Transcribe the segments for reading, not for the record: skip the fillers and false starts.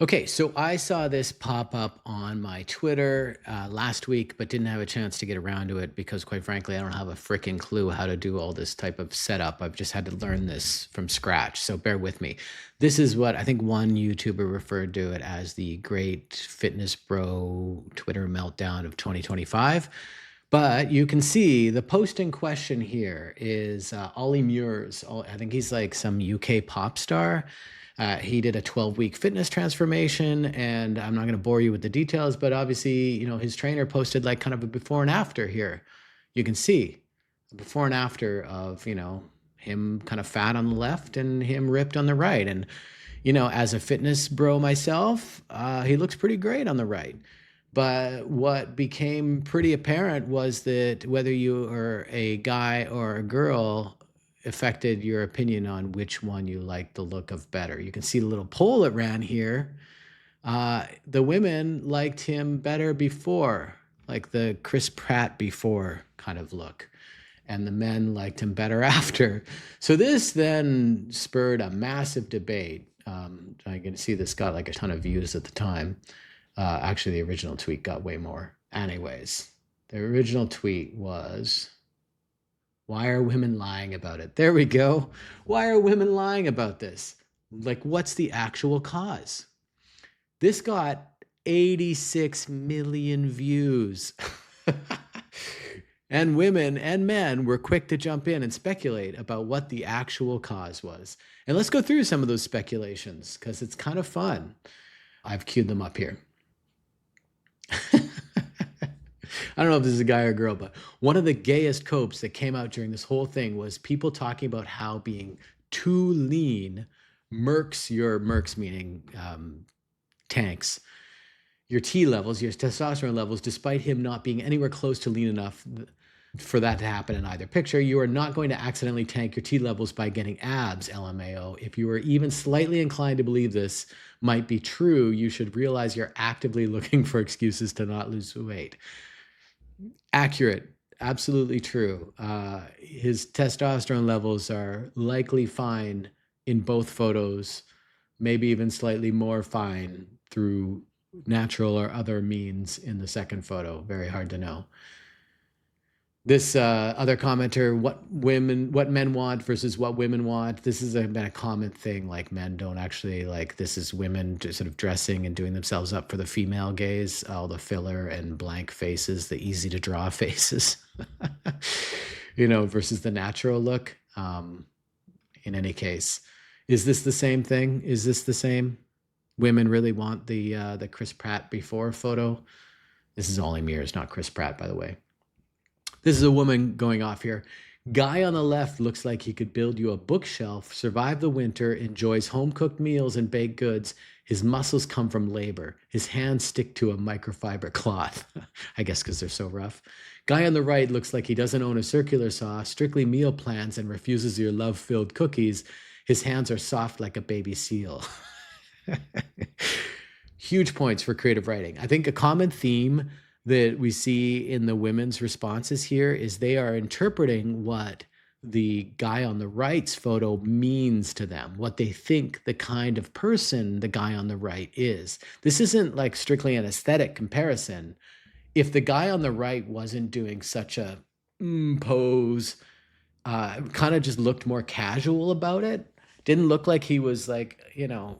Okay, so I saw this pop up on my Twitter last week, but didn't have a chance to get around to it because, quite frankly, I don't have a freaking clue how to do all this type of setup. I've just had to learn this from scratch. So bear with me. This is what I think one YouTuber referred to it as the great fitness bro Twitter meltdown of 2025. But you can see the post in question here is Ollie Mus. I think he's like some UK pop star. He did a 12-week fitness transformation, and I'm not going to bore you with the details, but obviously, his trainer posted like kind of a before and after here. You can see a before and after of, him kind of fat on the left and him ripped on the right. And, as a fitness bro myself, he looks pretty great on the right. But what became pretty apparent was that whether you are a guy or a girl affected your opinion on which one you like the look of better. You can see the little poll that ran here. The women liked him better before, like the Chris Pratt before kind of look. And the men liked him better after. So this then spurred a massive debate. I can see this got like a ton of views at the time. Actually, the original tweet got way more. Anyways, the original tweet was, why are women lying about it? There we go. Why are women lying about this? Like, what's the actual cause? This got 86 million views. And women and men were quick to jump in and speculate about what the actual cause was. And let's go through some of those speculations because it's kind of fun. I've queued them up here. I don't know if this is a guy or a girl, but one of the gayest copes that came out during this whole thing was people talking about how being too lean mercs meaning tanks, your T levels, your testosterone levels, despite him not being anywhere close to lean enough for that to happen in either picture. You are not going to accidentally tank your T levels by getting abs, LMAO. If you are even slightly inclined to believe this might be true, you should realize you're actively looking for excuses to not lose weight. Accurate, absolutely true. His testosterone levels are likely fine in both photos, maybe even slightly more fine through natural or other means in the second photo. Very hard to know. This other commenter, what men want versus what women want. This has been a common thing. Like, men don't actually like, this is women just sort of dressing and doing themselves up for the female gaze, all the filler and blank faces, the easy to draw faces, versus the natural look. In any case, is this the same thing? Is this the same? Women really want the Chris Pratt before photo. This is Ollie Mus, not Chris Pratt, by the way. This is a woman going off here. Guy on the left looks like he could build you a bookshelf, survive the winter, enjoys home-cooked meals and baked goods. His muscles come from labor. His hands stick to a microfiber cloth. I guess because they're so rough. Guy on the right looks like he doesn't own a circular saw, strictly meal plans, and refuses your love-filled cookies. His hands are soft like a baby seal. Huge points for creative writing. I think a common theme that we see in the women's responses here is they are interpreting what the guy on the right's photo means to them, what they think the kind of person the guy on the right is. This isn't like strictly an aesthetic comparison. If the guy on the right wasn't doing such a pose, kind of just looked more casual about it, didn't look like he was like,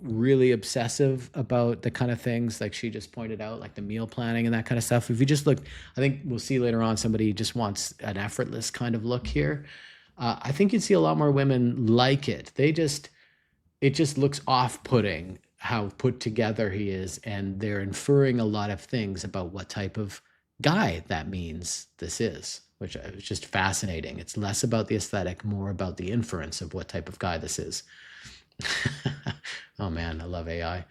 really obsessive about the kind of things like she just pointed out, like the meal planning and that kind of stuff. If you just look, I think we'll see later on, somebody just wants an effortless kind of look here. I think you'd see a lot more women like it. It just looks off-putting how put together he is. And they're inferring a lot of things about what type of guy that means this is, which is just fascinating. It's less about the aesthetic, more about the inference of what type of guy this is. Oh man, I love AI.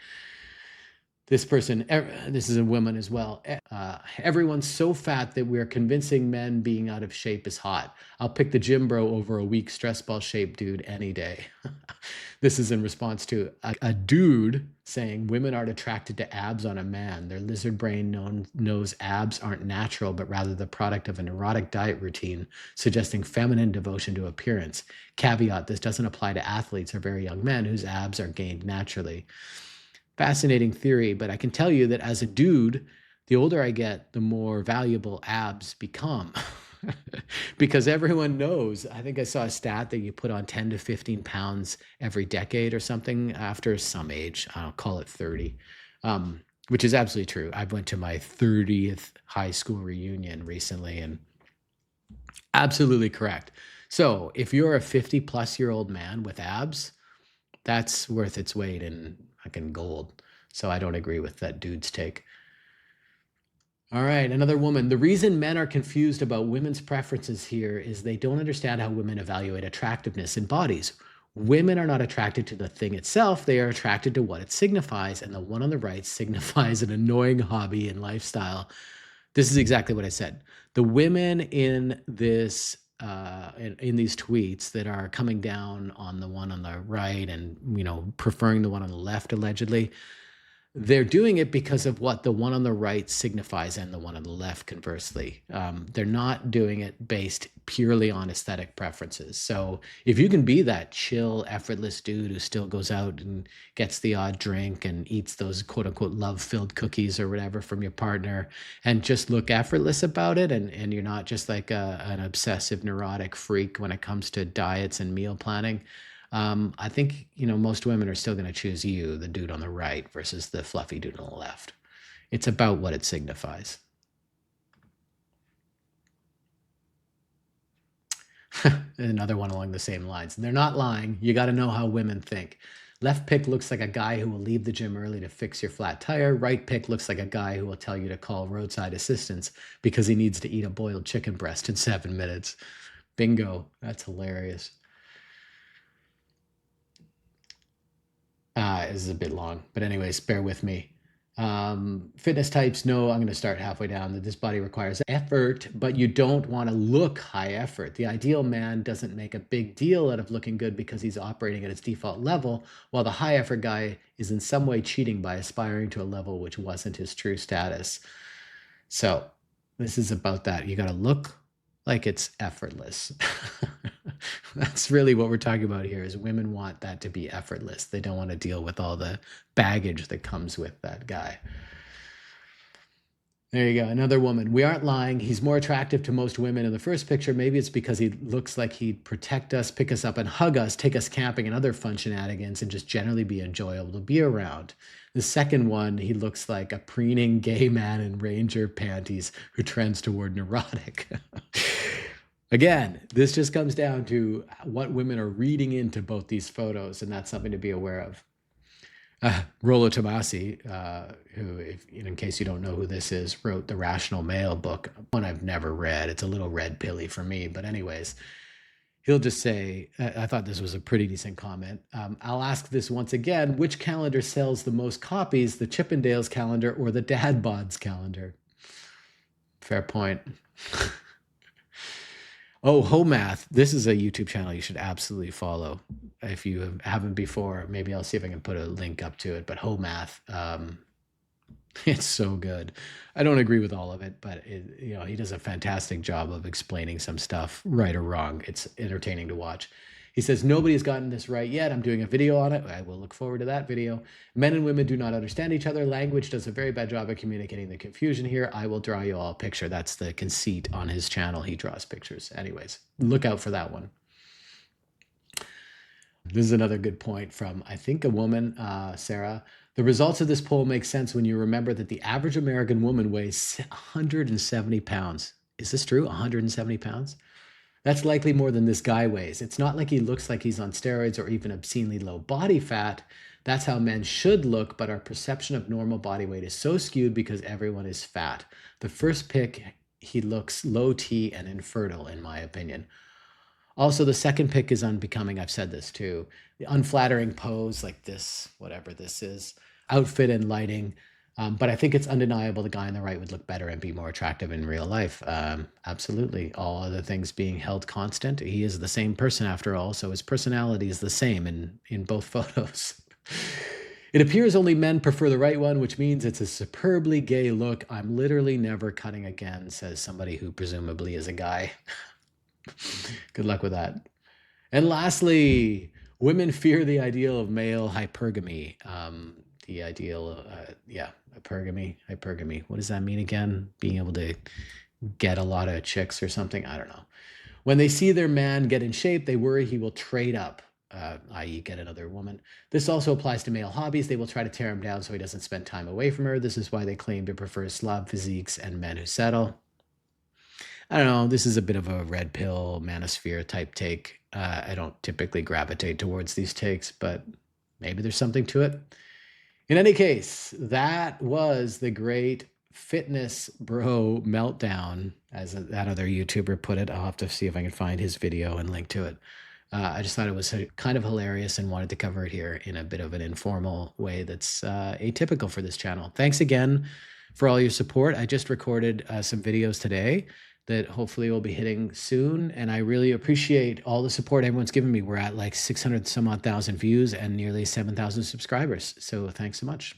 This person, this is a woman as well. Everyone's so fat that we're convincing men being out of shape is hot. I'll pick the gym bro over a weak stress ball shaped dude any day. This is in response to a dude saying women aren't attracted to abs on a man. Their lizard brain knows abs aren't natural, but rather the product of an erotic diet routine, suggesting feminine devotion to appearance. Caveat, this doesn't apply to athletes or very young men whose abs are gained naturally. Fascinating theory, but I can tell you that as a dude, the older I get, the more valuable abs become. Because everyone knows, I think I saw a stat that you put on 10 to 15 pounds every decade or something after some age. I'll call it 30, which is absolutely true. I went to my 30th high school reunion recently, and absolutely correct. So if you're a 50-plus-year-old man with abs, that's worth its weight in fucking gold. So I don't agree with that dude's take. All right, another woman. The reason men are confused about women's preferences here is they don't understand how women evaluate attractiveness in bodies. Women are not attracted to the thing itself, they are attracted to what it signifies, and the one on the right signifies an annoying hobby and lifestyle. This is exactly what I said. The women in this in these tweets that are coming down on the one on the right and preferring the one on the left allegedly, they're doing it because of what the one on the right signifies and the one on the left, conversely. They're not doing it based purely on aesthetic preferences. So if you can be that chill, effortless dude who still goes out and gets the odd drink and eats those quote unquote love-filled cookies or whatever from your partner and just look effortless about it, and you're not just like an obsessive neurotic freak when it comes to diets and meal planning, I think, most women are still going to choose you, the dude on the right, versus the fluffy dude on the left. It's about what it signifies. Another one along the same lines. They're not lying. You got to know how women think. Left pick looks like a guy who will leave the gym early to fix your flat tire. Right pick looks like a guy who will tell you to call roadside assistance because he needs to eat a boiled chicken breast in 7 minutes. Bingo. That's hilarious. This is a bit long, but anyways, bear with me. Fitness types, no, I'm going to start halfway down. That this body requires effort, but you don't want to look high effort. The ideal man doesn't make a big deal out of looking good because he's operating at his default level, while the high effort guy is in some way cheating by aspiring to a level which wasn't his true status. So this is about that. You got to look like it's effortless. That's really what we're talking about here, is women want that to be effortless. They don't want to deal with all the baggage that comes with that guy. There you go. Another woman. We aren't lying. He's more attractive to most women in the first picture. Maybe it's because he looks like he'd protect us, pick us up and hug us, take us camping and other fun shenanigans, and just generally be enjoyable to be around. The second one, he looks like a preening gay man in ranger panties who trends toward neurotic. Again, this just comes down to what women are reading into both these photos, and that's something to be aware of. Rollo Tomasi, who, in case you don't know who this is, wrote the Rational Male book, one I've never read. It's a little red pilly for me, but anyways, he'll just say, I thought this was a pretty decent comment. I'll ask this once again, which calendar sells the most copies, the Chippendales calendar or the Dad Bods calendar? Fair point. Oh, Homath. This is a YouTube channel you should absolutely follow. If you haven't before, maybe I'll see if I can put a link up to it. But Homath, it's so good. I don't agree with all of it, but he does a fantastic job of explaining some stuff, right or wrong. It's entertaining to watch. He says, nobody's gotten this right yet. I'm doing a video on it. I will look forward to that video. Men and women do not understand each other. Language does a very bad job of communicating the confusion here. I will draw you all a picture. That's the conceit on his channel. He draws pictures. Anyways, look out for that one. This is another good point from, I think, a woman, Sarah. The results of this poll make sense when you remember that the average American woman weighs 170 pounds. Is this true? 170 pounds? That's likely more than this guy weighs. It's not like he looks like he's on steroids or even obscenely low body fat. That's how men should look, but our perception of normal body weight is so skewed because everyone is fat. The first pick, he looks low T and infertile, in my opinion. Also, the second pick is unbecoming. I've said this too. The unflattering pose, like this, whatever this is, outfit and lighting. But I think it's undeniable the guy on the right would look better and be more attractive in real life. Absolutely. All other things being held constant. He is the same person after all, so his personality is the same in both photos. It appears only men prefer the right one, which means it's a superbly gay look. I'm literally never cutting again, says somebody who presumably is a guy. Good luck with that. And lastly, Women fear the ideal of male hypergamy. The ideal, hypergamy. What does that mean again? Being able to get a lot of chicks or something? I don't know. When they see their man get in shape, they worry he will trade up, i.e., get another woman. This also applies to male hobbies. They will try to tear him down so he doesn't spend time away from her. This is why they claim to prefer Slav physiques and men who settle. I don't know. This is a bit of a red pill manosphere type take. I don't typically gravitate towards these takes, but maybe there's something to it. In any case, that was the great fitness bro meltdown, as that other YouTuber put it. I'll have to see if I can find his video and link to it. I just thought it was kind of hilarious and wanted to cover it here in a bit of an informal way that's atypical for this channel. Thanks again for all your support. I just recorded some videos today that hopefully will be hitting soon. And I really appreciate all the support everyone's given me. We're at like 600 some odd thousand views and nearly 7,000 subscribers. So thanks so much.